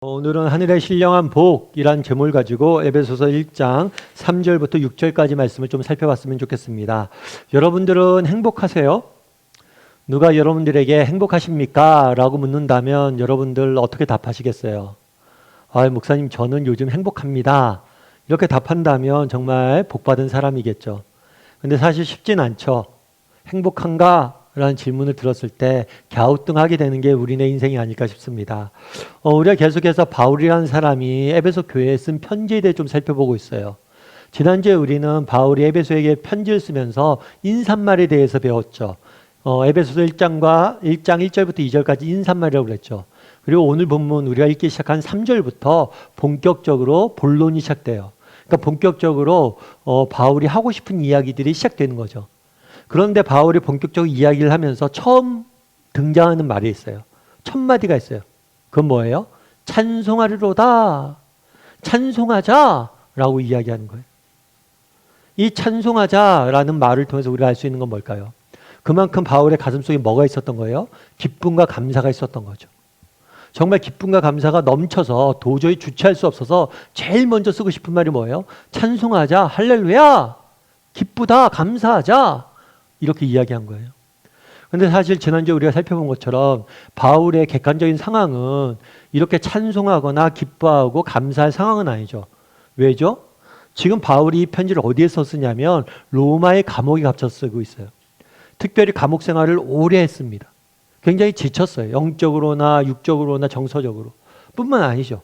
오늘은 하늘의 신령한 복이란 제목을 가지고 에베소서 1장 3절부터 6절까지 말씀을 좀 살펴봤으면 좋겠습니다. 여러분들은 행복하세요? 누가 여러분들에게 행복하십니까? 라고 묻는다면 여러분들 어떻게 답하시겠어요? 목사님 저는 요즘 행복합니다. 이렇게 답한다면 정말 복받은 사람이겠죠. 근데 사실 쉽진 않죠. 행복한가? 라는 질문을 들었을 때 갸우뚱하게 되는 게 우리네 인생이 아닐까 싶습니다. 우리가 계속해서 바울이라는 사람이 에베소 교회에 쓴 편지에 대해 좀 살펴보고 있어요. 지난주에 우리는 바울이 에베소에게 편지를 쓰면서 인사말에 대해서 배웠죠. 에베소서 1장 1절부터 2절까지 인사말이라고 그랬죠. 그리고 오늘 본문 우리가 읽기 시작한 3절부터 본격적으로 본론이 시작돼요. 그러니까 본격적으로 바울이 하고 싶은 이야기들이 시작되는 거죠. 그런데 바울이 본격적으로 이야기를 하면서 처음 등장하는 말이 있어요. 첫 마디가 있어요. 그건 뭐예요? 찬송하리로다. 찬송하자라고 이야기하는 거예요. 이 찬송하자라는 말을 통해서 우리가 알 수 있는 건 뭘까요? 그만큼 바울의 가슴속에 뭐가 있었던 거예요? 기쁨과 감사가 있었던 거죠. 정말 기쁨과 감사가 넘쳐서 도저히 주체할 수 없어서 제일 먼저 쓰고 싶은 말이 뭐예요? 찬송하자, 할렐루야, 기쁘다, 감사하자, 이렇게 이야기한 거예요. 그런데 사실 지난주에 우리가 살펴본 것처럼 바울의 객관적인 상황은 이렇게 찬송하거나 기뻐하고 감사할 상황은 아니죠. 왜죠? 지금 바울이 이 편지를 어디에서 쓰냐면 로마의 감옥에 갇혀 쓰고 있어요. 특별히 감옥 생활을 오래 했습니다. 굉장히 지쳤어요. 영적으로나 육적으로나 정서적으로. 뿐만 아니죠.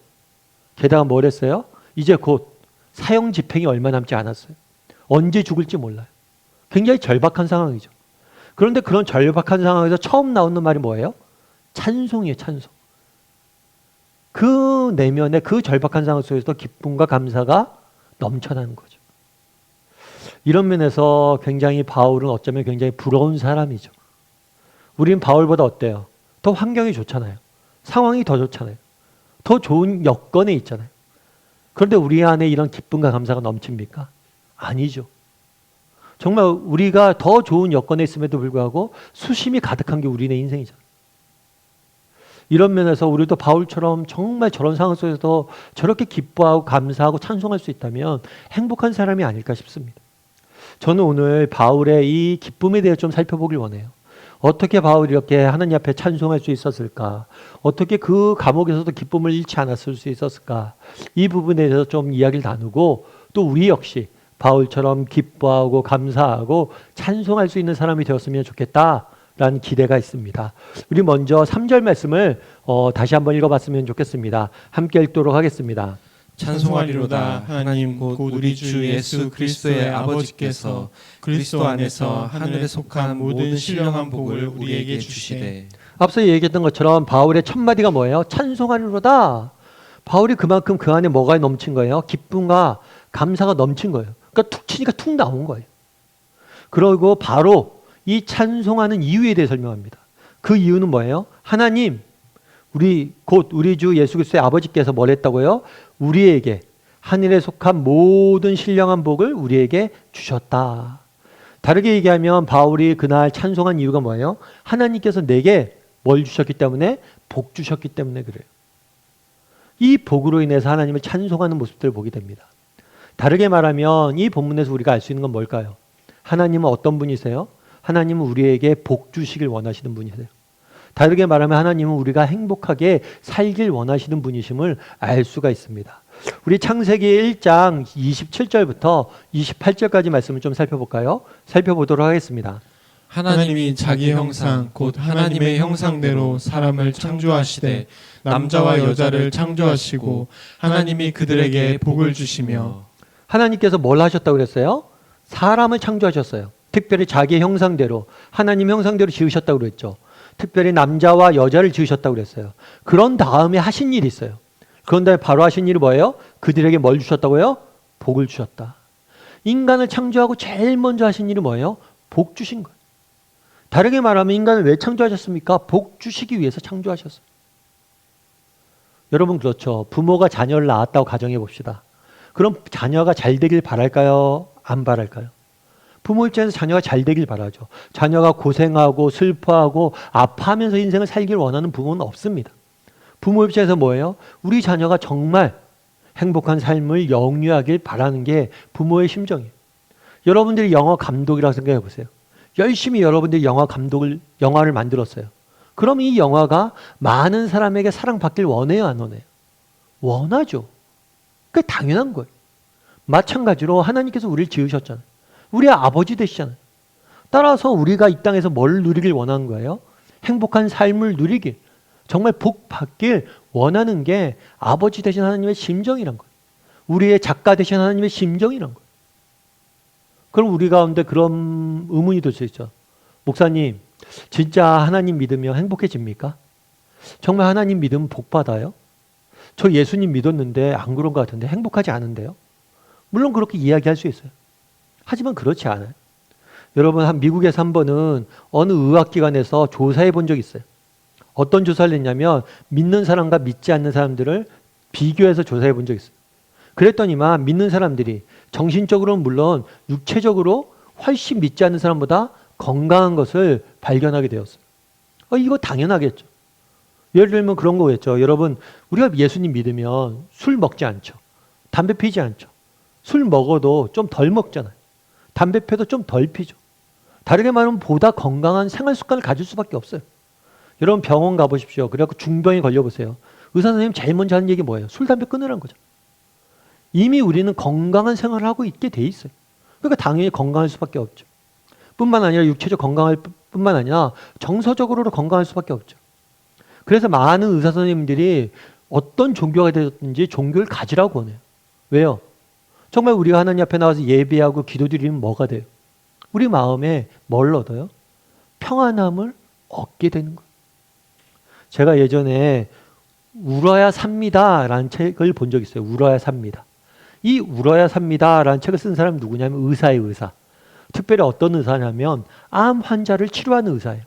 게다가 뭘 했어요? 이제 곧 사형 집행이 얼마 남지 않았어요. 언제 죽을지 몰라요. 굉장히 절박한 상황이죠. 그런데 그런 절박한 상황에서 처음 나오는 말이 뭐예요? 찬송이에요, 찬송. 그 내면에 그 절박한 상황 속에서도 기쁨과 감사가 넘쳐나는 거죠. 이런 면에서 굉장히 바울은 어쩌면 굉장히 부러운 사람이죠. 우린 바울보다 어때요? 더 환경이 좋잖아요. 상황이 더 좋잖아요. 더 좋은 여건에 있잖아요. 그런데 우리 안에 이런 기쁨과 감사가 넘칩니까? 아니죠. 정말 우리가 더 좋은 여건에 있음에도 불구하고 수심이 가득한 게 우리네 인생이잖아요. 이런 면에서 우리도 바울처럼 정말 저런 상황 속에서 저렇게 기뻐하고 감사하고 찬송할 수 있다면 행복한 사람이 아닐까 싶습니다. 저는 오늘 바울의 이 기쁨에 대해 좀 살펴보길 원해요. 어떻게 바울이 이렇게 하나님 앞에 찬송할 수 있었을까? 어떻게 그 감옥에서도 기쁨을 잃지 않았을 수 있었을까? 이 부분에 대해서 좀 이야기를 나누고 또 우리 역시 바울처럼 기뻐하고 감사하고 찬송할 수 있는 사람이 되었으면 좋겠다라는 기대가 있습니다. 우리 먼저 3절 말씀을 다시 한번 읽어봤으면 좋겠습니다. 함께 읽도록 하겠습니다. 찬송하리로다. 하나님 곧 우리 주 예수 그리스도의 아버지께서 그리스도 안에서 하늘에 속한 모든 신령한 복을 우리에게 주시되. 앞서 얘기했던 것처럼 바울의 첫 마디가 뭐예요? 찬송하리로다. 바울이 그만큼 그 안에 뭐가 넘친 거예요? 기쁨과 감사가 넘친 거예요. 그러니까 툭 치니까 툭 나온 거예요. 그리고 바로 이 찬송하는 이유에 대해 설명합니다. 그 이유는 뭐예요? 하나님, 곧 우리 주 예수 그리스도의 아버지께서 뭘 했다고요? 우리에게 하늘에 속한 모든 신령한 복을 우리에게 주셨다. 다르게 얘기하면 바울이 그날 찬송한 이유가 뭐예요? 하나님께서 내게 뭘 주셨기 때문에? 복 주셨기 때문에 그래요. 이 복으로 인해서 하나님을 찬송하는 모습들을 보게 됩니다. 다르게 말하면 이 본문에서 우리가 알 수 있는 건 뭘까요? 하나님은 어떤 분이세요? 하나님은 우리에게 복 주시길 원하시는 분이세요. 다르게 말하면 하나님은 우리가 행복하게 살길 원하시는 분이심을 알 수가 있습니다. 우리 창세기 1장 27절부터 28절까지 말씀을 좀 살펴볼까요? 살펴보도록 하겠습니다. 하나님이 자기 형상 곧 하나님의 형상대로 사람을 창조하시되 남자와 여자를 창조하시고 하나님이 그들에게 복을 주시며. 하나님께서 뭘 하셨다고 그랬어요? 사람을 창조하셨어요. 특별히 자기의 형상대로 하나님 형상대로 지으셨다고 그랬죠. 특별히 남자와 여자를 지으셨다고 그랬어요. 그런 다음에 하신 일이 있어요. 그런 다음에 바로 하신 일이 뭐예요? 그들에게 뭘 주셨다고요? 복을 주셨다. 인간을 창조하고 제일 먼저 하신 일이 뭐예요? 복 주신 거예요. 다르게 말하면 인간을 왜 창조하셨습니까? 복 주시기 위해서 창조하셨어요. 여러분 그렇죠. 부모가 자녀를 낳았다고 가정해 봅시다. 그럼 자녀가 잘 되길 바랄까요? 안 바랄까요? 부모 입장에서 자녀가 잘 되길 바라죠. 자녀가 고생하고 슬퍼하고 아파하면서 인생을 살길 원하는 부모는 없습니다. 부모 입장에서 뭐예요? 우리 자녀가 정말 행복한 삶을 영위하길 바라는 게 부모의 심정이에요. 여러분들이 영화 감독이라고 생각해 보세요. 열심히 여러분들이 영화를 만들었어요. 그럼 이 영화가 많은 사람에게 사랑받길 원해요, 안 원해요? 원하죠. 그게 당연한 거예요. 마찬가지로 하나님께서 우리를 지으셨잖아요. 우리의 아버지 되시잖아요. 따라서 우리가 이 땅에서 뭘 누리길 원하는 거예요? 행복한 삶을 누리길, 정말 복 받길 원하는 게 아버지 되신 하나님의 심정이란 거예요. 우리의 작가 되신 하나님의 심정이란 거예요. 그럼 우리 가운데 그런 의문이 들 수 있죠. 목사님, 진짜 하나님 믿으면 행복해집니까? 정말 하나님 믿으면 복 받아요? 저 예수님 믿었는데 안 그런 것 같은데 행복하지 않은데요? 물론 그렇게 이야기할 수 있어요. 하지만 그렇지 않아요. 여러분, 미국에서 한 번은 어느 의학기관에서 조사해 본 적이 있어요. 어떤 조사를 했냐면 믿는 사람과 믿지 않는 사람들을 비교해서 조사해 본 적이 있어요. 그랬더니만 믿는 사람들이 정신적으로는 물론 육체적으로 훨씬 믿지 않는 사람보다 건강한 것을 발견하게 되었어요. 이거 당연하겠죠. 예를 들면 그런 거겠죠. 여러분, 우리가 예수님 믿으면 술 먹지 않죠. 담배 피지 않죠. 술 먹어도 좀 덜 먹잖아요. 담배 피도 좀 덜 피죠. 다르게 말하면 보다 건강한 생활 습관을 가질 수밖에 없어요. 여러분 병원 가보십시오. 그래갖고 중병에 걸려보세요. 의사 선생님 제일 먼저 하는 얘기 뭐예요? 술, 담배 끊으라는 거죠. 이미 우리는 건강한 생활을 하고 있게 돼 있어요. 그러니까 당연히 건강할 수밖에 없죠. 뿐만 아니라 육체적 건강할 뿐만 아니라 정서적으로도 건강할 수밖에 없죠. 그래서 많은 의사 선생님들이 어떤 종교가 되었든지 종교를 가지라고 원해요. 왜요? 정말 우리가 하나님 앞에 나와서 예배하고 기도드리면 뭐가 돼요? 우리 마음에 뭘 얻어요? 평안함을 얻게 되는 거예요. 제가 예전에 울어야 삽니다 라는 책을 본 적이 있어요. 울어야 삽니다. 이 울어야 삽니다 라는 책을 쓴 사람이 누구냐면 의사예요, 의사. 특별히 어떤 의사냐면 암 환자를 치료하는 의사예요.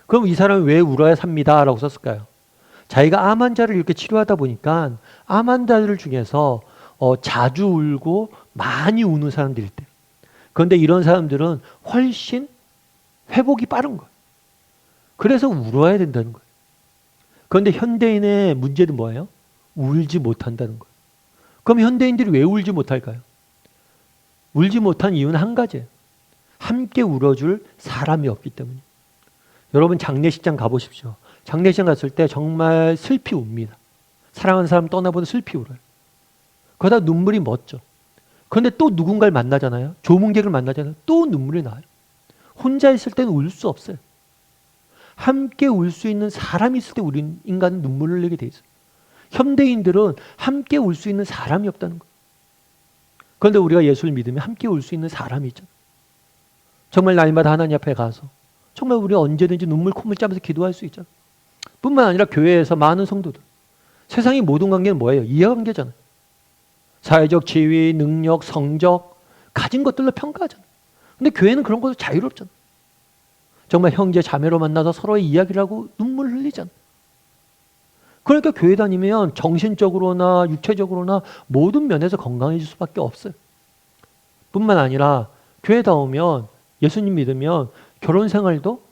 그럼 이 사람이 왜 울어야 삽니다 라고 썼을까요? 자기가 암 환자를 이렇게 치료하다 보니까 암 환자들 중에서 자주 울고 많이 우는 사람들일 때, 그런데 이런 사람들은 훨씬 회복이 빠른 거예요. 그래서 울어야 된다는 거예요. 그런데 현대인의 문제는 뭐예요? 울지 못한다는 거예요. 그럼 현대인들이 왜 울지 못할까요? 울지 못한 이유는 한 가지예요. 함께 울어줄 사람이 없기 때문이에요. 여러분 장례식장 가보십시오. 장례식장 갔을 때 정말 슬피 웁니다. 사랑하는 사람 떠나보다 슬피 울어요. 그러다 눈물이 멎죠. 그런데 또 누군가를 만나잖아요. 조문객을 만나잖아요. 또 눈물이 나요. 혼자 있을 때는 울 수 없어요. 함께 울 수 있는 사람이 있을 때 우리 인간은 눈물을 흘리게 돼 있어요. 현대인들은 함께 울 수 있는 사람이 없다는 거예요. 그런데 우리가 예수를 믿으면 함께 울 수 있는 사람이 있잖아요. 정말 날마다 하나님 앞에 가서 정말 우리가 언제든지 눈물 콧물 짜면서 기도할 수 있잖아요. 뿐만 아니라 교회에서 많은 성도들, 세상의 모든 관계는 뭐예요? 이해관계잖아요. 사회적 지위, 능력, 성적, 가진 것들로 평가하잖아요. 근데 교회는 그런 것도 자유롭잖아요. 정말 형제 자매로 만나서 서로의 이야기를 하고 눈물을 흘리잖아요. 그러니까 교회 다니면 정신적으로나 육체적으로나 모든 면에서 건강해질 수밖에 없어요. 뿐만 아니라 교회 나오면 예수님 믿으면 결혼 생활도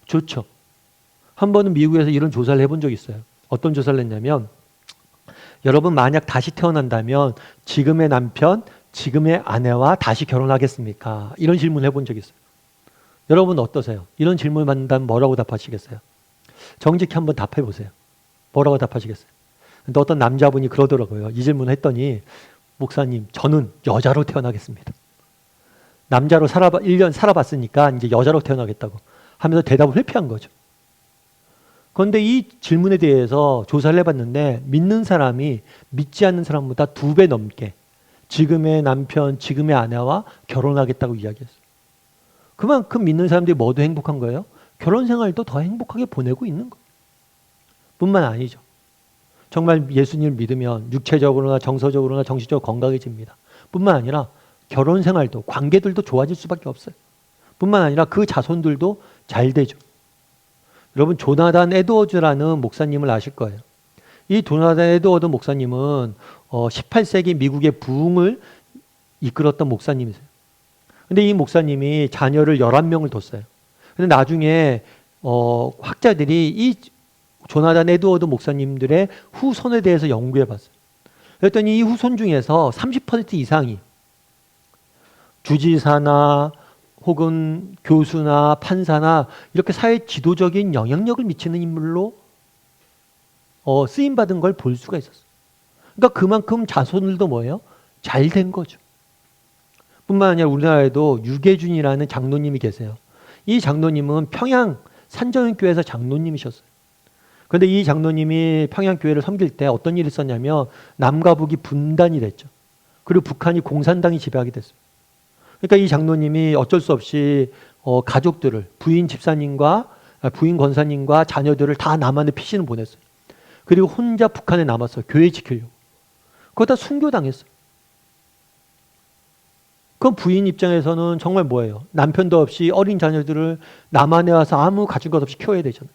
좋죠. 한 번은 미국에서 이런 조사를 해본 적이 있어요. 어떤 조사를 했냐면, 여러분 만약 다시 태어난다면 지금의 남편, 지금의 아내와 다시 결혼하겠습니까? 이런 질문을 해본 적이 있어요. 여러분 어떠세요? 이런 질문을 받는다면 뭐라고 답하시겠어요? 정직히 한번 답해 보세요. 뭐라고 답하시겠어요? 근데 어떤 남자분이 그러더라고요. 이 질문을 했더니, 목사님, 저는 여자로 태어나겠습니다. 남자로 1년 살아봤으니까 이제 여자로 태어나겠다고 하면서 대답을 회피한 거죠. 그런데 이 질문에 대해서 조사를 해봤는데 믿는 사람이 믿지 않는 사람보다 2배 넘게 지금의 남편, 지금의 아내와 결혼하겠다고 이야기했어요. 그만큼 믿는 사람들이 뭐도 행복한 거예요? 결혼 생활도 더 행복하게 보내고 있는 거예요. 뿐만 아니죠. 정말 예수님을 믿으면 육체적으로나 정서적으로나 정신적으로 건강해집니다. 뿐만 아니라 결혼 생활도 관계들도 좋아질 수밖에 없어요. 뿐만 아니라 그 자손들도 잘 되죠. 여러분 조나단 에드워즈라는 목사님을 아실 거예요. 이 조나단 에드워드 목사님은 18세기 미국의 부흥을 이끌었던 목사님이세요. 근데 이 목사님이 자녀를 11명을 뒀어요. 근데 나중에 학자들이 이 조나단 에드워드 목사님들의 후손에 대해서 연구해 봤어요. 그랬더니 이 후손 중에서 30% 이상이 주지사나 혹은 교수나 판사나 이렇게 사회 지도적인 영향력을 미치는 인물로 쓰임받은 걸 볼 수가 있었어요. 그러니까 그만큼 자손들도 뭐예요? 잘 된 거죠. 뿐만 아니라 우리나라에도 유계준이라는 장로님이 계세요. 이 장로님은 평양 산정교회에서 장로님이셨어요. 그런데 이 장로님이 평양교회를 섬길 때 어떤 일이 있었냐면 남과 북이 분단이 됐죠. 그리고 북한이 공산당이 지배하게 됐어요. 그러니까 이 장로님이 어쩔 수 없이 가족들을 부인 권사님과 자녀들을 다 남한에 피신을 보냈어요. 그리고 혼자 북한에 남았어요. 교회 지키려고. 그거 다 순교당했어요. 그럼 부인 입장에서는 정말 뭐예요? 남편도 없이 어린 자녀들을 남한에 와서 아무 가진 것 없이 키워야 되잖아요.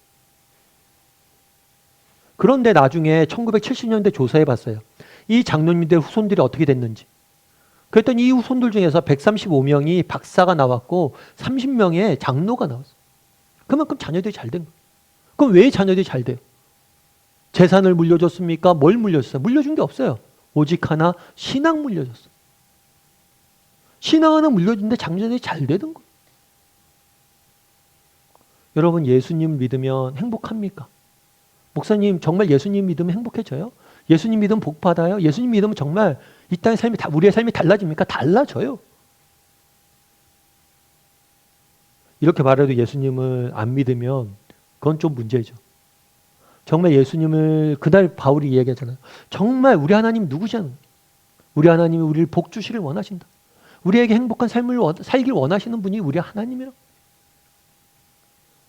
그런데 나중에 1970년대 조사해 봤어요. 이 장로님들 후손들이 어떻게 됐는지. 그랬더니 이 후손들 중에서 135명이 박사가 나왔고 30명의 장로가 나왔어요. 그만큼 자녀들이 잘 된 거예요. 그럼 왜 자녀들이 잘 돼요? 재산을 물려줬습니까? 뭘 물려줬어요? 물려준 게 없어요. 오직 하나 신앙 물려줬어요. 신앙 하나 물려준데 자녀들이 잘 되는 거예요. 여러분 예수님 믿으면 행복합니까? 목사님 정말 예수님 믿으면 행복해져요? 예수님 믿으면 복 받아요? 예수님 믿으면 정말 이 땅의 삶이 우리의 삶이 달라집니까? 달라져요. 이렇게 말해도 예수님을 안 믿으면 그건 좀 문제죠. 정말 예수님을 그날 바울이 이야기하잖아요. 정말 우리 하나님 누구잖아요. 우리 하나님이 우리를 복 주시길 원하신다. 우리에게 행복한 삶을 살길 원하시는 분이 우리 하나님이라.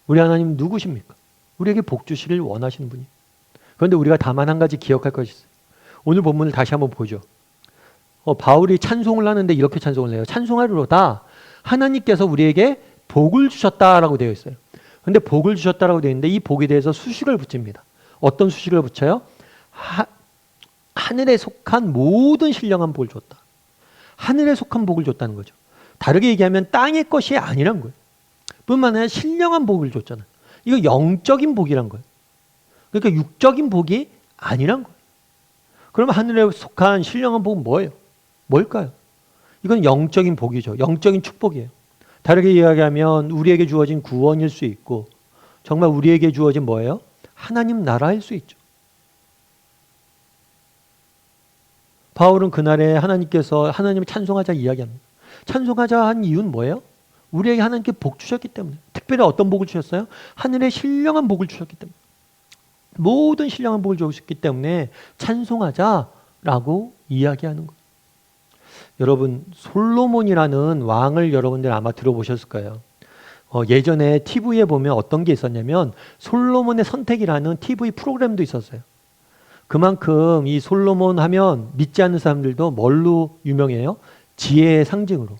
우리 하나님 누구십니까? 우리에게 복 주시길 원하시는 분이. 그런데 우리가 다만 한 가지 기억할 것이 있어요. 오늘 본문을 다시 한번 보죠. 바울이 찬송을 하는데 이렇게 찬송을 해요. 찬송하리로다 하나님께서 우리에게 복을 주셨다라고 되어 있어요. 그런데 복을 주셨다라고 되어 있는데 이 복에 대해서 수식을 붙입니다. 어떤 수식을 붙여요? 하늘에 속한 모든 신령한 복을 줬다. 하늘에 속한 복을 줬다는 거죠. 다르게 얘기하면 땅의 것이 아니란 거예요. 뿐만 아니라 신령한 복을 줬잖아요. 이거 영적인 복이란 거예요. 그러니까 육적인 복이 아니란 거예요. 그러면 하늘에 속한 신령한 복은 뭐예요? 뭘까요? 이건 영적인 복이죠. 영적인 축복이에요. 다르게 이야기하면 우리에게 주어진 구원일 수 있고 정말 우리에게 주어진 뭐예요? 하나님 나라일 수 있죠. 바울은 그날에 하나님께서 하나님을 찬송하자 이야기합니다. 찬송하자 한 이유는 뭐예요? 우리에게 하나님께 복 주셨기 때문에. 특별히 어떤 복을 주셨어요? 하늘의 신령한 복을 주셨기 때문에. 모든 신령한 복을 주셨기 때문에 찬송하자라고 이야기하는 거예요. 여러분 솔로몬이라는 왕을 여러분들 아마 들어보셨을 거예요. 예전에 TV에 보면 어떤 게 있었냐면 솔로몬의 선택이라는 TV 프로그램도 있었어요. 그만큼 이 솔로몬 하면 믿지 않는 사람들도 뭘로 유명해요? 지혜의 상징으로.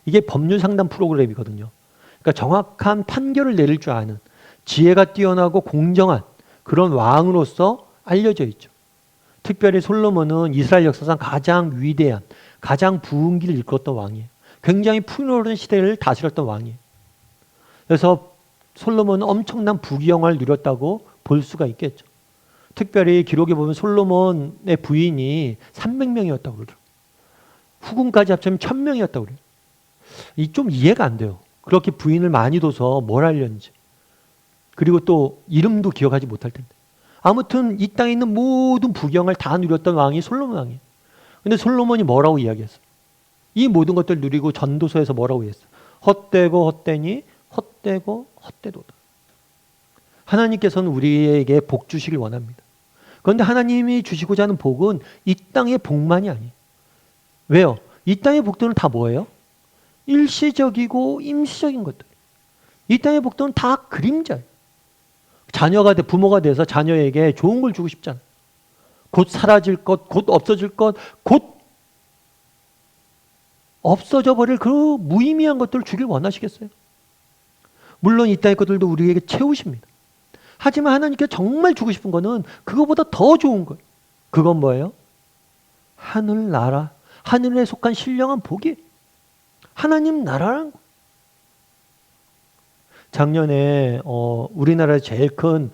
이게 법률 상담 프로그램이거든요. 그러니까 정확한 판결을 내릴 줄 아는 지혜가 뛰어나고 공정한 그런 왕으로서 알려져 있죠. 특별히 솔로몬은 이스라엘 역사상 가장 위대한 가장 부흥기를 이끌었던 왕이에요. 굉장히 풍요로운 시대를 다스렸던 왕이에요. 그래서 솔로몬은 엄청난 부귀영화를 누렸다고 볼 수가 있겠죠. 특별히 기록에 보면 솔로몬의 부인이 300명이었다고 그러더라고요. 후궁까지 합치면 1000명이었다고 그래요. 이 좀 이해가 안 돼요. 그렇게 부인을 많이 둬서 뭘 하려는지. 그리고 또 이름도 기억하지 못할 텐데. 아무튼 이 땅에 있는 모든 부귀영화를 다 누렸던 왕이 솔로몬 왕이에요. 근데 솔로몬이 뭐라고 이야기했어요? 이 모든 것들을 누리고 전도서에서 뭐라고 했어요? 헛되고 헛되니 헛되고 헛되도다. 하나님께서는 우리에게 복 주시길 원합니다. 그런데 하나님이 주시고자 하는 복은 이 땅의 복만이 아니에요. 왜요? 이 땅의 복들은 다 뭐예요? 일시적이고 임시적인 것들. 이 땅의 복들은 다 그림자예요. 자녀가 부모가 돼서 자녀에게 좋은 걸 주고 싶잖아요. 곧 사라질 것, 곧 없어질 것, 곧 없어져 버릴 그 무의미한 것들을 주길 원하시겠어요? 물론 이 땅의 것들도 우리에게 채우십니다. 하지만 하나님께 정말 주고 싶은 거는 그거보다 더 좋은 거예요. 그건 뭐예요? 하늘나라, 하늘에 속한 신령한 복이 하나님 나라라는 거예요. 작년에 우리나라에서 제일 큰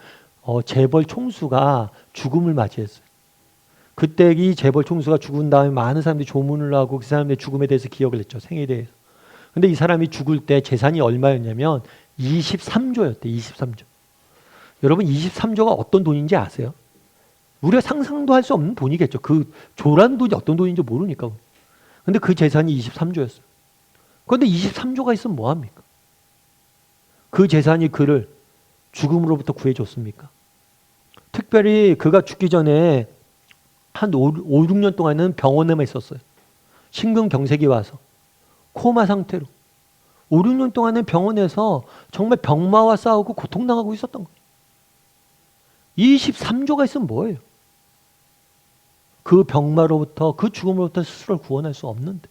재벌 총수가 죽음을 맞이했어요. 그때 이 재벌 총수가 죽은 다음에 많은 사람들이 조문을 하고 그 사람의 죽음에 대해서 기억을 했죠. 생에 대해서. 근데 이 사람이 죽을 때 재산이 얼마였냐면 23조였대. 23조. 여러분 23조가 어떤 돈인지 아세요? 우리가 상상도 할 수 없는 돈이겠죠. 그 조란 돈이 어떤 돈인지 모르니까. 근데 그 재산이 23조였어요. 그런데 23조가 있으면 뭐합니까? 그 재산이 그를 죽음으로부터 구해줬습니까? 특별히 그가 죽기 전에 한 5, 6년 동안은 병원에만 있었어요. 심근경색이 와서 코마 상태로 5, 6년 동안은 병원에서 정말 병마와 싸우고 고통당하고 있었던 거예요. 23조가 있으면 뭐예요? 그 병마로부터 그 죽음으로부터 스스로를 구원할 수 없는데.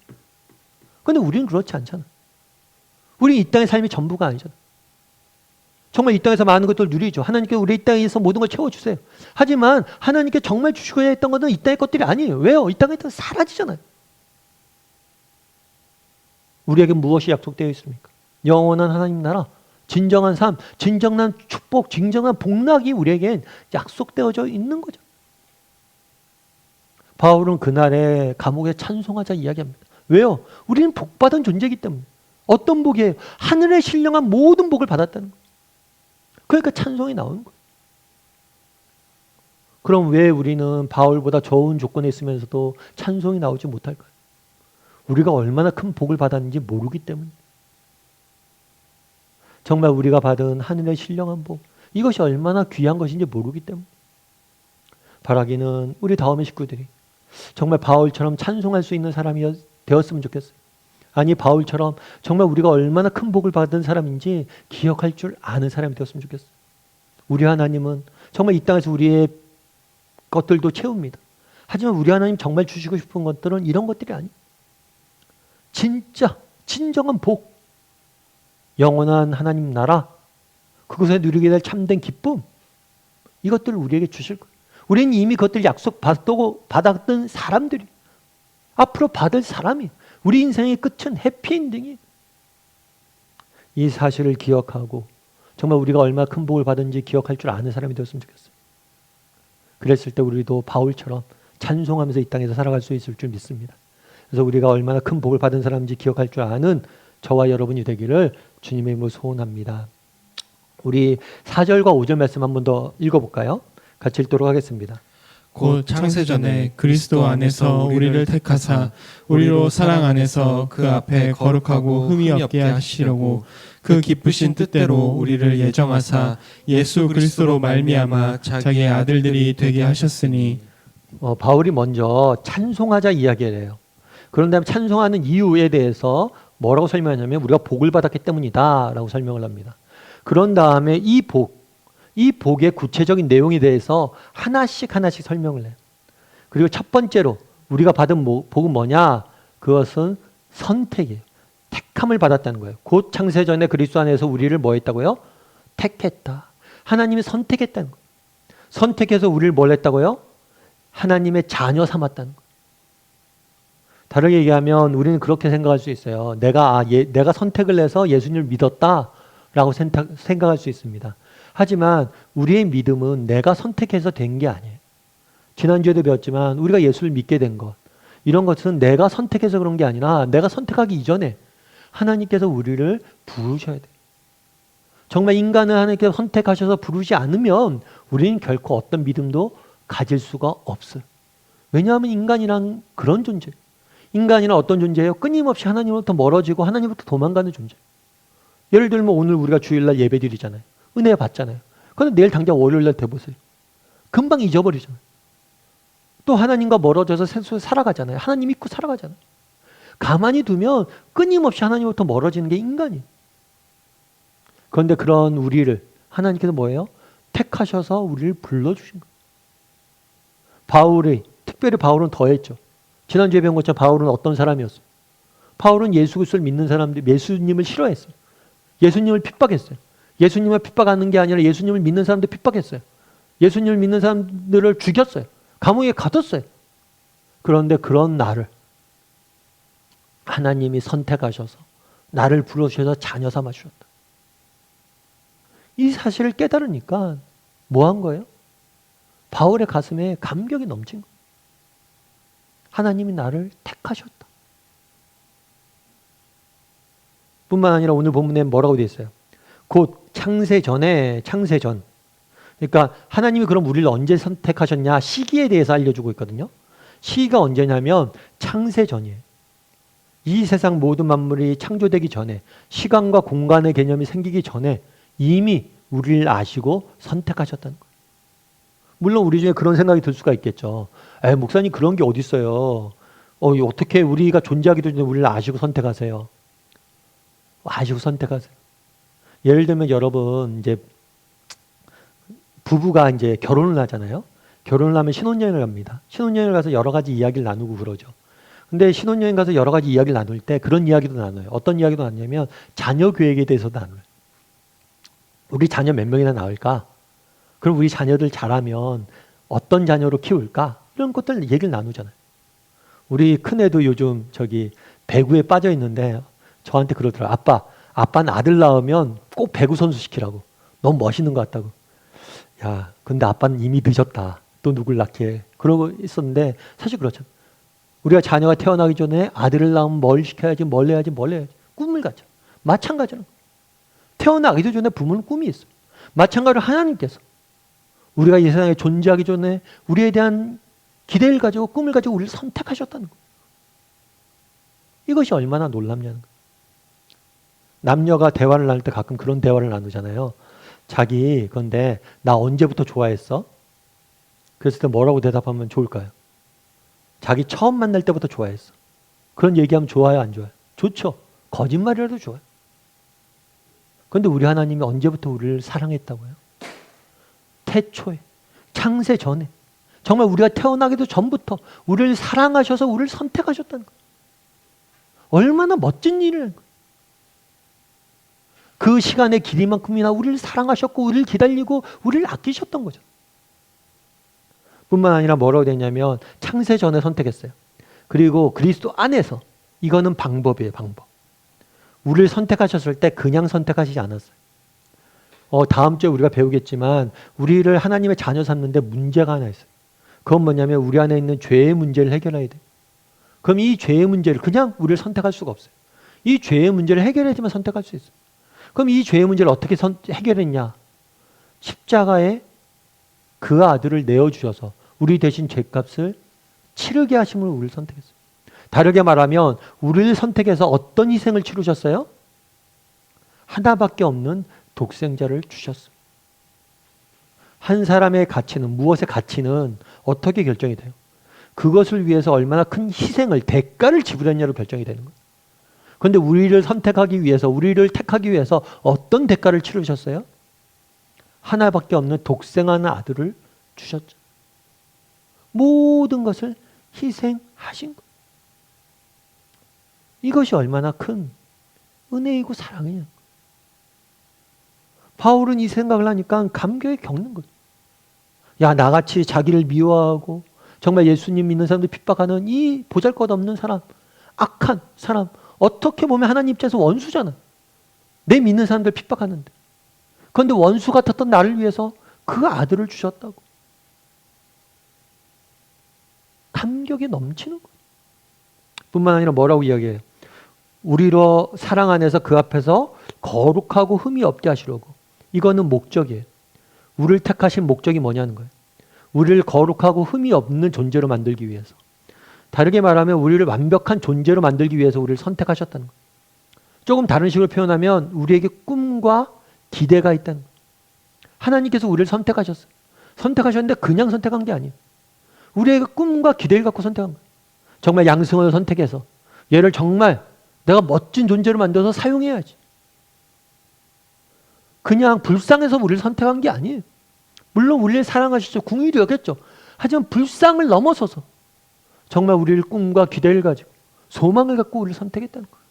그런데 우리는 그렇지 않잖아. 우리 이 땅의 삶이 전부가 아니잖아. 정말 이 땅에서 많은 것들을 누리죠. 하나님께 우리 이 땅에서 모든 걸 채워주세요. 하지만 하나님께 정말 주시고자 했던 것은 이 땅의 것들이 아니에요. 왜요? 이 땅에 사라지잖아요. 우리에게 무엇이 약속되어 있습니까? 영원한 하나님 나라, 진정한 삶, 진정한 축복, 진정한 복락이 우리에겐 약속되어져 있는 거죠. 바울은 그날에 감옥에 찬송하자 이야기합니다. 왜요? 우리는 복받은 존재이기 때문에. 어떤 복이에요? 하늘의 신령한 모든 복을 받았다는 거예요. 그러니까 찬송이 나오는 거예요. 그럼 왜 우리는 바울보다 좋은 조건에 있으면서도 찬송이 나오지 못할까요? 우리가 얼마나 큰 복을 받았는지 모르기 때문에. 정말 우리가 받은 하늘의 신령한 복, 이것이 얼마나 귀한 것인지 모르기 때문에. 바라기는 우리 다음의 식구들이 정말 바울처럼 찬송할 수 있는 사람이 되었으면 좋겠어요. 아니 바울처럼 정말 우리가 얼마나 큰 복을 받은 사람인지 기억할 줄 아는 사람이 되었으면 좋겠어요. 우리 하나님은 정말 이 땅에서 우리의 것들도 채웁니다. 하지만 우리 하나님 정말 주시고 싶은 것들은 이런 것들이 아니에요. 진짜 진정한 복, 영원한 하나님 나라, 그곳에 누리게 될 참된 기쁨, 이것들을 우리에게 주실 거예요. 우리는 이미 그것들 받았던 사람들이 앞으로 받을 사람이, 우리 인생의 끝은 해피엔딩이에요. 이 사실을 기억하고 정말 우리가 얼마나 큰 복을 받은지 기억할 줄 아는 사람이 되었으면 좋겠어요. 그랬을 때 우리도 바울처럼 찬송하면서 이 땅에서 살아갈 수 있을 줄 믿습니다. 그래서 우리가 얼마나 큰 복을 받은 사람인지 기억할 줄 아는 저와 여러분이 되기를 주님의 이름으로 소원합니다. 우리 4절과 5절 말씀 한 번 더 읽어볼까요? 같이 읽도록 하겠습니다. 곧 창세전에 그리스도 안에서 우리를 택하사 우리로 사랑 안에서 그 앞에 거룩하고 흠이 없게 하시려고 그 기쁘신 뜻대로 우리를 예정하사 예수 그리스도로 말미암아 자기의 아들들이 되게 하셨으니. 바울이 먼저 찬송하자 이야기를 해요. 그런 다음에 찬송하는 이유에 대해서 뭐라고 설명하냐면 우리가 복을 받았기 때문이다 라고 설명을 합니다. 그런 다음에 이 복의 구체적인 내용에 대해서 하나씩 설명을 해요. 그리고 첫 번째로 우리가 받은 복은 뭐냐? 그것은 선택이에요. 택함을 받았다는 거예요. 곧 창세전에 그리스도 안에서 우리를 뭐 했다고요? 택했다. 하나님이 선택했다는 거예요. 선택해서 우리를 뭘 했다고요? 하나님의 자녀 삼았다는 거예요. 다르게 얘기하면 우리는 그렇게 생각할 수 있어요. 내가 선택을 해서 예수님을 믿었다라고 생각할 수 있습니다. 하지만 우리의 믿음은 내가 선택해서 된 게 아니에요. 지난주에도 배웠지만 우리가 예수를 믿게 된 것, 이런 것은 내가 선택해서 그런 게 아니라 내가 선택하기 이전에 하나님께서 우리를 부르셔야 돼요. 정말 인간을 하나님께서 선택하셔서 부르지 않으면 우리는 결코 어떤 믿음도 가질 수가 없어요. 왜냐하면 인간이란 그런 존재예요. 인간이란 어떤 존재예요? 끊임없이 하나님으로부터 멀어지고 하나님으로부터 도망가는 존재예요. 예를 들면 오늘 우리가 주일날 예배 드리잖아요. 은혜 받잖아요. 그런데 내일 당장 월요일날 돼보세요. 금방 잊어버리잖아요. 또 하나님과 멀어져서 살아가잖아요. 하나님 믿고 살아가잖아요. 가만히 두면 끊임없이 하나님부터 멀어지는 게 인간이에요. 그런데 그런 우리를 하나님께서 뭐예요? 택하셔서 우리를 불러주신 거예요. 특별히 바울은 더했죠. 지난주에 배운 것처럼 바울은 어떤 사람이었어요? 바울은 예수 그리스도를 믿는 사람들, 예수님을 싫어했어요. 예수님을 핍박했어요. 예수님을 핍박하는 게 아니라 예수님을 믿는 사람들 핍박했어요. 예수님을 믿는 사람들을 죽였어요. 감옥에 가뒀어요. 그런데 그런 나를 하나님이 선택하셔서 나를 불러주셔서 자녀 삼아 주셨다. 이 사실을 깨달으니까 뭐 한 거예요? 바울의 가슴에 감격이 넘친 거예요. 하나님이 나를 택하셨다. 뿐만 아니라 오늘 본문에 뭐라고 되어 있어요? 곧 창세 전에, 창세 전. 그러니까 하나님이 그럼 우리를 언제 선택하셨냐? 시기에 대해서 알려주고 있거든요. 시기가 언제냐면 창세 전이에요. 이 세상 모든 만물이 창조되기 전에, 시간과 공간의 개념이 생기기 전에 이미 우리를 아시고 선택하셨다는 거예요. 물론 우리 중에 그런 생각이 들 수가 있겠죠. 목사님 그런 게 어디 있어요? 어떻게 우리가 존재하기도 전에 우리를 아시고 선택하세요? 아시고 선택하세요. 예를 들면 여러분 이제 부부가 이제 결혼을 하잖아요. 결혼을 하면 신혼여행을 갑니다. 신혼여행을 가서 여러 가지 이야기를 나누고 그러죠. 근데 신혼여행 가서 여러 가지 이야기를 나눌 때 그런 이야기도 나눠요. 어떤 이야기도 나누냐면 자녀 계획에 대해서도 나눠요. 우리 자녀 몇 명이나 낳을까? 그럼 우리 자녀들 자라면 어떤 자녀로 키울까? 이런 것들 얘기를 나누잖아요. 우리 큰애도 요즘 배구에 빠져 있는데 저한테 그러더라고요. 아빠는 아들 낳으면 꼭 배구 선수 시키라고. 너무 멋있는 것 같다고. 야, 근데 아빠는 이미 늦었다. 또 누굴 낳게. 그러고 있었는데 사실 그렇죠. 우리가 자녀가 태어나기 전에 아들을 낳으면 뭘 시켜야지, 뭘 해야지. 꿈을 갖죠. 마찬가지로. 태어나기도 전에 부모는 꿈이 있어요. 마찬가지로 하나님께서 우리가 이 세상에 존재하기 전에 우리에 대한 기대를 가지고 꿈을 가지고 우리를 선택하셨다는 거예요. 이것이 얼마나 놀랍냐는 거예요. 남녀가 대화를 나눌 때 가끔 그런 대화를 나누잖아요. 근데 나 언제부터 좋아했어? 그랬을 때 뭐라고 대답하면 좋을까요? 자기 처음 만날 때부터 좋아했어. 그런 얘기하면 좋아요, 안 좋아요? 좋죠. 거짓말이라도 좋아요. 그런데 우리 하나님이 언제부터 우리를 사랑했다고요? 태초에, 창세 전에, 정말 우리가 태어나기도 전부터 우리를 사랑하셔서 우리를 선택하셨다는 거예요. 얼마나 멋진 일이라는 거예요. 그 시간의 길이만큼이나 우리를 사랑하셨고 우리를 기다리고 우리를 아끼셨던 거죠. 뿐만 아니라 뭐라고 되냐면 창세 전에 선택했어요. 그리고 그리스도 안에서, 이거는 방법이에요, 방법. 우리를 선택하셨을 때 그냥 선택하시지 않았어요. 다음 주에 우리가 배우겠지만 우리를 하나님의 자녀 삼는데 문제가 하나 있어요. 그건 뭐냐면 우리 안에 있는 죄의 문제를 해결해야 돼요. 그럼 이 죄의 문제를 그냥 우리를 선택할 수가 없어요. 이 죄의 문제를 해결해야지만 선택할 수 있어요. 그럼 이 죄의 문제를 어떻게 해결했냐? 십자가에 그 아들을 내어주셔서 우리 대신 죄값을 치르게 하심으로 우리를 선택했어요. 다르게 말하면 우리를 선택해서 어떤 희생을 치르셨어요? 하나밖에 없는 독생자를 주셨어요. 한 사람의 가치는, 무엇의 가치는 어떻게 결정이 돼요? 그것을 위해서 얼마나 큰 희생을, 대가를 지불했냐로 결정이 되는 거예요. 그런데 우리를 선택하기 위해서, 우리를 택하기 위해서 어떤 대가를 치르셨어요? 하나밖에 없는 독생하는 아들을 주셨죠. 모든 것을 희생하신 거예요. 이것이 얼마나 큰 은혜이고 사랑이냐. 바울은 이 생각을 하니까 감격에 겪는 거죠. 야, 나같이 자기를 미워하고 정말 예수님 믿는 사람들 핍박하는 이 보잘것없는 사람, 악한 사람, 어떻게 보면 하나님 입장에서 원수잖아. 내 믿는 사람들 핍박하는데. 그런데 원수 같았던 나를 위해서 그 아들을 주셨다고. 감격이 넘치는 거예요. 뿐만 아니라 뭐라고 이야기해요? 우리로 사랑 안에서 그 앞에서 거룩하고 흠이 없게 하시려고. 이거는 목적이에요. 우리를 택하신 목적이 뭐냐는 거예요. 우리를 거룩하고 흠이 없는 존재로 만들기 위해서. 다르게 말하면 우리를 완벽한 존재로 만들기 위해서 우리를 선택하셨다는 거예요. 조금 다른 식으로 표현하면 우리에게 꿈과 기대가 있다는 거예요. 하나님께서 우리를 선택하셨어요. 선택하셨는데 그냥 선택한 게 아니에요. 우리에게 꿈과 기대를 갖고 선택한 거예요. 정말 양승을 선택해서 얘를 정말 내가 멋진 존재로 만들어서 사용해야지. 그냥 불쌍해서 우리를 선택한 게 아니에요. 물론 우리를 사랑하시죠. 궁일이 여겼죠. 하지만 불쌍을 넘어서서 정말 우리를 꿈과 기대를 가지고 소망을 갖고 우리를 선택했다는 거예요.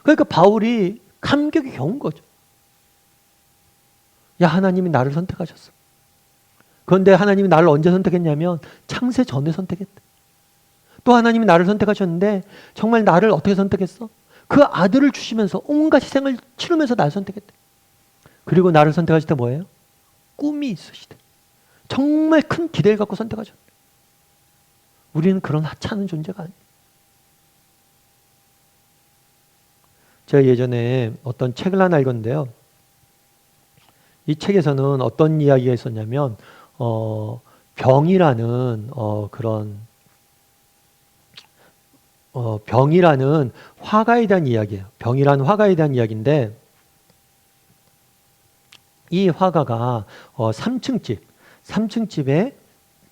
그러니까 바울이 감격이 겨운 거죠. 야, 하나님이 나를 선택하셨어. 그런데 하나님이 나를 언제 선택했냐면 창세 전에 선택했대. 또 하나님이 나를 선택하셨는데 정말 나를 어떻게 선택했어? 그 아들을 주시면서 온갖 희생을 치르면서 나를 선택했대. 그리고 나를 선택하실 때 뭐예요? 꿈이 있으시대. 정말 큰 기대를 갖고 선택하셨대. 우리는 그런 하찮은 존재가 아니에요. 제가 예전에 어떤 책을 하나 읽었는데요. 이 책에서는 어떤 이야기가 있었냐면 병이라는 병이라는 화가에 대한 이야기예요. 병이라는 화가에 대한 이야기인데 이 화가가 3층 집에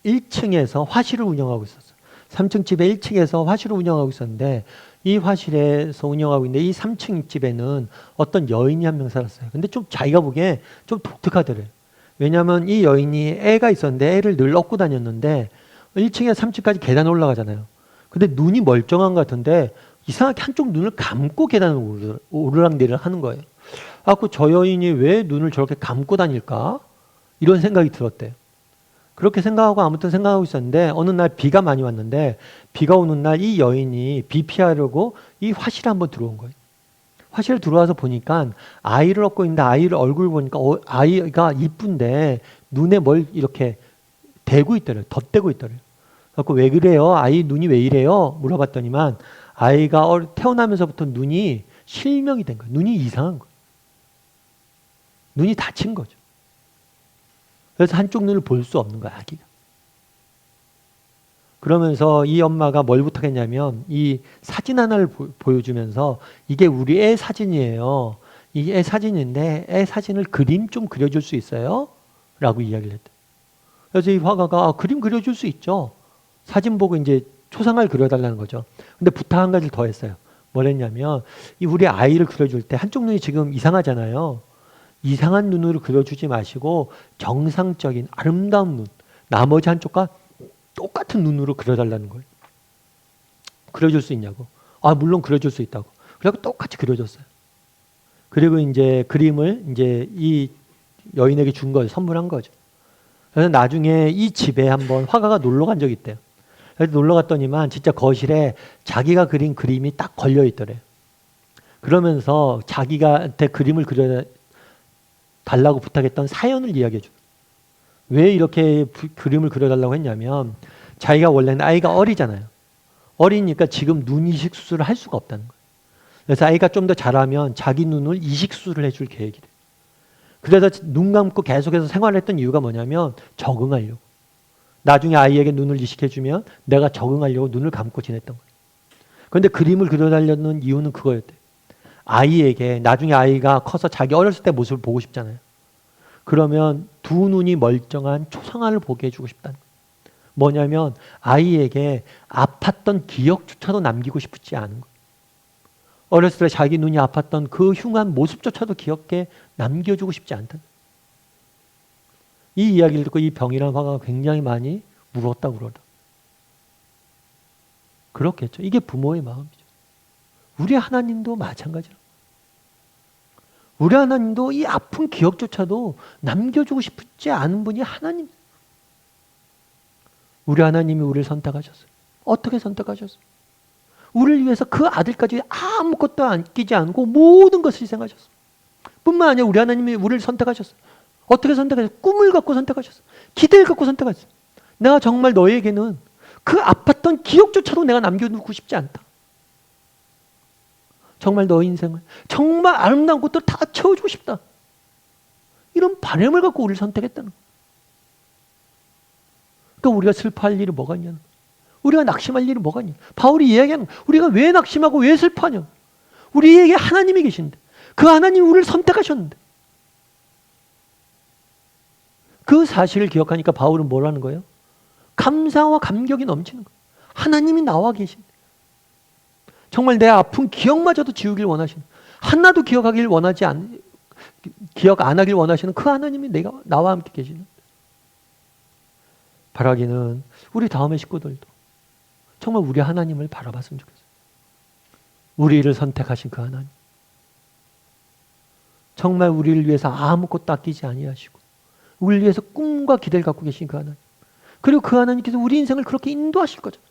1층에서 화실을 운영하고 있었어요. 3층 집에 1층에서 화실을 운영하고 있었는데 이 화실에서 운영하고 있는데 이 3층 집에는 어떤 여인이 한 명 살았어요. 근데 좀 자기가 보기에 좀 독특하더래요. 왜냐하면 이 여인이 애가 있었는데 애를 늘 업고 다녔는데 1층에서 3층까지 계단 올라가잖아요. 근데 눈이 멀쩡한 것 같은데 이상하게 한쪽 눈을 감고 계단을 오르락내리락 하는 거예요. 저 여인이 왜 눈을 저렇게 감고 다닐까? 이런 생각이 들었대요. 그렇게 생각하고 아무튼 생각하고 있었는데 어느 날 비가 많이 왔는데 비가 오는 날 이 여인이 비 피하려고 이 화실에 한번 들어온 거예요. 화실에 들어와서 보니까 아이를 업고 있는데 아이를 얼굴 보니까 아이가 이쁜데 눈에 뭘 이렇게 대고 있더래요. 덧대고 있더래요. 그래서 왜 그래요? 아이 눈이 왜 이래요? 물어봤더니만 아이가 태어나면서부터 눈이 실명이 된 거예요. 눈이 이상한 거예요. 눈이 다친 거죠. 그래서 한쪽 눈을 볼 수 없는 거야, 아기가. 그러면서 이 엄마가 뭘 부탁했냐면 이 사진 하나를 보여주면서 이게 우리 애 사진이에요. 이게 애 사진인데 애 사진을 그림 좀 그려줄 수 있어요? 라고 이야기를 했대. 그래서 이 화가가 그림 그려줄 수 있죠. 사진 보고 이제 초상화를 그려달라는 거죠. 근데 부탁 한 가지를 더 했어요. 뭘 했냐면 이 우리 아이를 그려줄 때 한쪽 눈이 지금 이상하잖아요. 이상한 눈으로 그려주지 마시고 정상적인 아름다운 눈, 나머지 한쪽과 똑같은 눈으로 그려달라는 거예요. 그려줄 수 있냐고. 물론 그려줄 수 있다고. 그래서 똑같이 그려줬어요. 그리고 이제 그림을 이제 이 여인에게 준 거죠. 선물한 거죠. 그래서 나중에 이 집에 한번 화가가 놀러 간 적이 있대요. 그래서 놀러 갔더니만 진짜 거실에 자기가 그린 그림이 딱 걸려 있더래요. 그러면서 자기가한테 그림을 그려 달라고 부탁했던 사연을 이야기해 줘요. 왜 이렇게 그림을 그려달라고 했냐면 자기가 원래는 아이가 어리잖아요. 어리니까 지금 눈 이식 수술을 할 수가 없다는 거예요. 그래서 아이가 좀 더 자라면 자기 눈을 이식 수술을 해줄 계획이래요. 그래서 눈 감고 계속해서 생활했던 이유가 뭐냐면 적응하려고. 나중에 아이에게 눈을 이식해주면 내가 적응하려고 눈을 감고 지냈던 거예요. 그런데 그림을 그려달라는 이유는 그거였대요. 아이에게 나중에 아이가 커서 자기 어렸을 때 모습을 보고 싶잖아요. 그러면 두 눈이 멀쩡한 초상화를 보게 해주고 싶다는 거예요. 뭐냐면 아이에게 아팠던 기억조차도 남기고 싶지 않은 거예요. 어렸을 때 자기 눈이 아팠던 그 흉한 모습조차도 기억에 남겨주고 싶지 않다는 거예요. 이 이야기를 듣고 이 병이라는 화가가 굉장히 많이 울었다고 그러더라고요. 그렇겠죠. 이게 부모의 마음이죠. 우리 하나님도 마찬가지로. 우리 하나님도 이 아픈 기억조차도 남겨주고 싶지 않은 분이 하나님. 우리 하나님이 우리를 선택하셨어요. 어떻게 선택하셨어요? 우리를 위해서 그 아들까지 아무것도 아끼지 않고 모든 것을 희생하셨어요. 뿐만 아니라 우리 하나님이 우리를 선택하셨어요. 어떻게 선택하셨어요? 꿈을 갖고 선택하셨어요. 기대를 갖고 선택하셨어요. 내가 정말 너에게는 그 아팠던 기억조차도 내가 남겨두고 싶지 않다. 정말 너의 인생을 정말 아름다운 것도 다 채워주고 싶다. 이런 바람을 갖고 우리를 선택했다는 거예요. 그러니까 우리가 슬퍼할 일이 뭐가 있냐는 거예요. 우리가 낙심할 일이 뭐가 있냐. 바울이 이야기하는 거예요. 우리가 왜 낙심하고 왜 슬퍼하냐. 우리에게 하나님이 계신데 그 하나님이 우리를 선택하셨는데 그 사실을 기억하니까 바울은 뭘 하는 거예요? 감사와 감격이 넘치는 거예요. 하나님이 나와 계신데 정말 내 아픈 기억마저도 지우길 원하시는 하나도 기억 안 하길 원하시는 그 하나님이 나와 함께 계시는 바라기는 우리 다음의 식구들도 정말 우리 하나님을 바라봤으면 좋겠어요. 우리를 선택하신 그 하나님. 정말 우리를 위해서 아무것도 아끼지 아니하시고 우리를 위해서 꿈과 기대를 갖고 계신 그 하나님. 그리고 그 하나님께서 우리 인생을 그렇게 인도하실 거죠.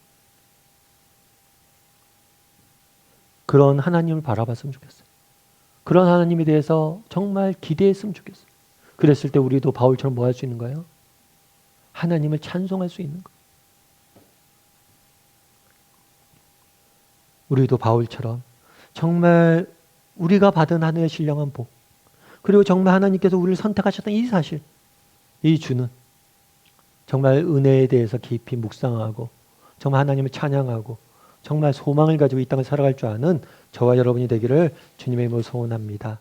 그런 하나님을 바라봤으면 좋겠어요. 그런 하나님에 대해서 정말 기대했으면 좋겠어요. 그랬을 때 우리도 바울처럼 뭐 할 수 있는 거예요? 하나님을 찬송할 수 있는 거예요. 우리도 바울처럼 정말 우리가 받은 하늘의 신령한 복, 그리고 정말 하나님께서 우리를 선택하셨던 이 사실, 이 주는 정말 은혜에 대해서 깊이 묵상하고 정말 하나님을 찬양하고 정말 소망을 가지고 이 땅을 살아갈 줄 아는 저와 여러분이 되기를 주님의 이름으로 소원합니다.